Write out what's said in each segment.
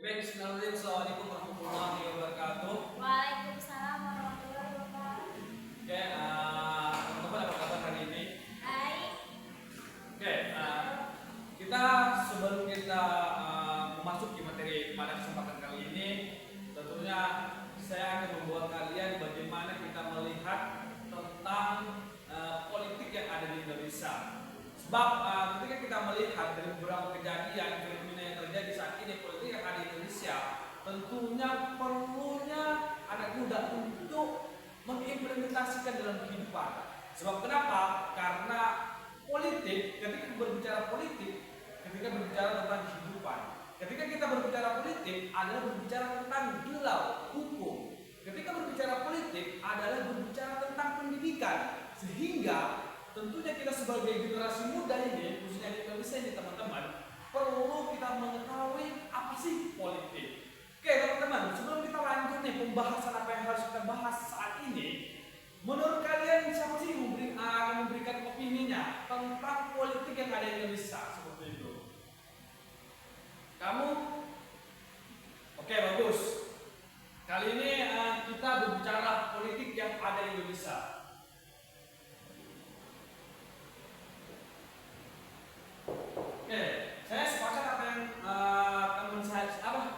Baik, bismillahirrahmanirrahim. Assalamualaikum warahmatullahi wabarakatuh. Waalaikumsalam warahmatullahi wabarakatuh. Oke, teman-teman apa kabar hari ini? Baik. Oke, kita sebelum kita memasuki materi pada kesempatan kali ini, tentunya saya akan membuat kalian bagaimana kita melihat tentang politik yang ada di Indonesia. Sebab ketika kita melihat dari beberapa kejadian fenomena yang terjadi saat ini, politik yang ada di Indonesia, tentunya perlunya anak muda untuk mengimplementasikan dalam kehidupan. Sebab kenapa? Karena politik, ketika berbicara politik, ketika berbicara tentang kehidupan, ketika kita berbicara politik adalah berbicara tentang gelar hukum. Ketika berbicara politik adalah berbicara tentang pendidikan, sehingga tentunya kita sebagai generasi muda ini, khususnya di Indonesia ini teman-teman, perlu kita mengetahui apa sih politik. Oke teman-teman, sebelum kita lanjut nih pembahasan apa yang harus kita bahas saat ini, menurut kalian siapa sih yang akan memberikan opininya tentang politik yang ada di Indonesia seperti itu? Kamu? Oke, bagus. Kali ini kita berbicara politik yang ada di Indonesia. Oke, saya sepakat apa yang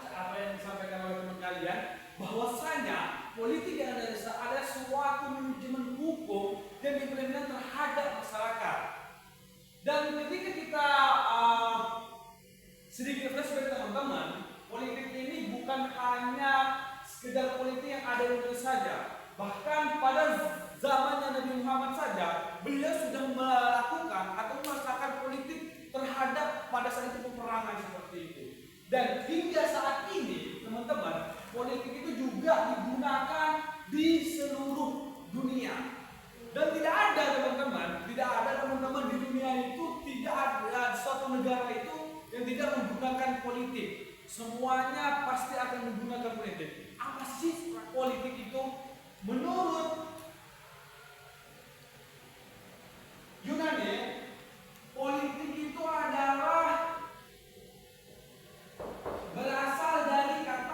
apa yang disampaikan oleh teman kalian, bahwasanya politik yang ada di Indonesia adalah suatu manajemen hukum dan implementasi terhadap masyarakat. Dan ketika kita sedikit flashback teman-teman, politik ini bukan hanya sekedar politik yang ada di Indonesia saja. Bahkan pada zamannya Nabi Muhammad saja, beliau sudah melakukan atau melaksanakan politik terhadap pada saat itu peperangan seperti itu. Dan hingga saat ini teman-teman, politik itu juga digunakan di seluruh dunia. Dan tidak ada teman-teman di dunia itu, tidak ada suatu negara itu yang tidak menggunakan politik. Semuanya pasti akan menggunakan politik. Apa sih politik itu? Menurut Yunani, politik itu adalah berasal dari kata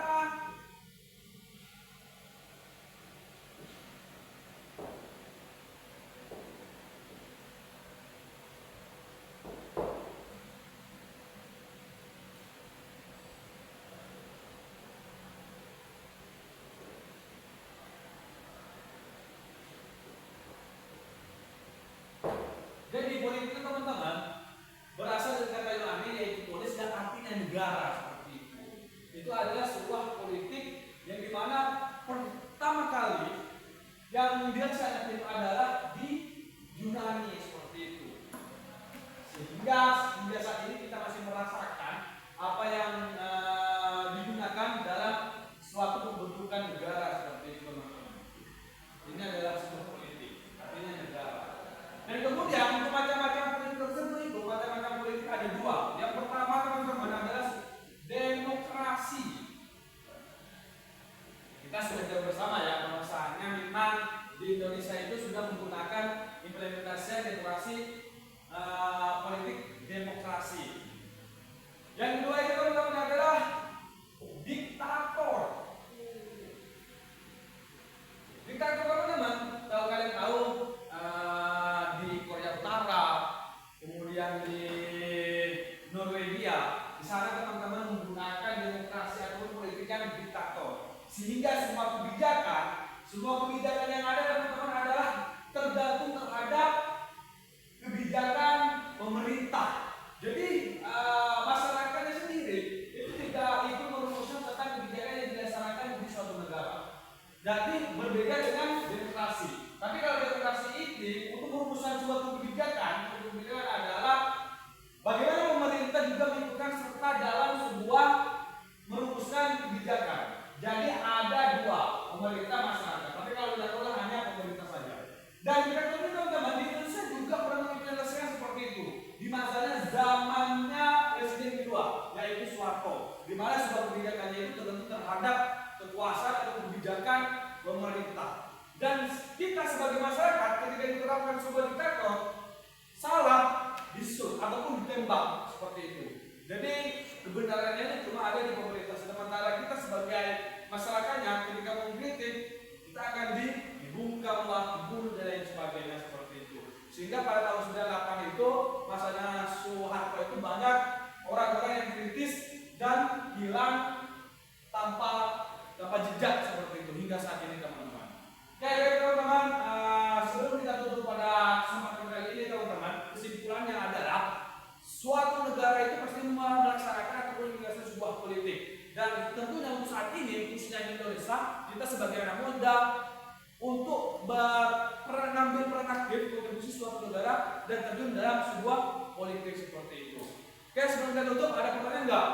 jadi politik itu teman-teman berasal dari kata Yunani yaitu polis dan artinya negara seperti itu. Itu adalah sebuah politik yang dimana pertama kali yang dirasakan itu adalah di Yunani seperti itu. Sehingga saat ini kita masih merasakan apa yang digunakan dalam suatu pembentukan negara seperti itu teman-teman. Ini adalah sebuah politik, artinya negara. Dan kemudian macam-macam politik tersebut itu, macam-macam politik ada dua. Yang pertama teman-teman adalah demokrasi. Kita sudah tahu bersama ya, bahwasanya memang di Indonesia itu sudah menggunakan implementasi demokrasi, politik demokrasi. Yang kedua itu teman-teman adalah diktator. Diktator teman-teman, kalau kalian tahu di Korea Utara, kemudian di Norwegia, di sana teman-teman menggunakan demokrasi atau politik yang diktator, sehingga semua kebijakan yang ada teman-teman adalah tergantung terhadap kebijakan pemerintah. Jadi masyarakatnya sendiri itu tidak ikut merumuskan tentang kebijakan yang dilaksanakan di suatu negara. Jadi berbeda dengan demokrasi. Tapi kalau demokrasi ini untuk merumuskan suatu kebijakan adalah bagaimana pemerintah juga mengikutkan serta dalam sebuah merumuskan kebijakan. Jadi ada dua, pemerintah masyarakat. Tapi kalau tidak hanya pemerintah saja. Dan kita ketahui teman-teman, di Indonesia juga pernah mengimplementasikan seperti itu. Di masanya zamannya Presiden kedua, yaitu Soeharto, di mana sebuah kebijakannya itu tergantung terhadap kekuasaan atau kebijakan pemerintah. Dan kita sebagai masyarakat ketika diterapkan sebuah diktator, salah disut ataupun ditembak seperti itu. Jadi kebenarannya cuma ada di pemerintah, sedangkan dan hilang tanpa jejak seperti itu hingga saat ini teman-teman. Oke baik teman-teman, sebelum kita tutup pada kesempatan kali ini teman-teman, kesimpulannya adalah suatu negara itu pasti melaksanakan ataupun mengatur sebuah politik, dan tentunya untuk saat ini khususnya di Indonesia kita sebagai anak muda untuk mengambil peran aktif kontribusi suatu negara dan terjun dalam sebuah politik seperti itu. Oke sebelum kita tutup ada pertanyaan nggak?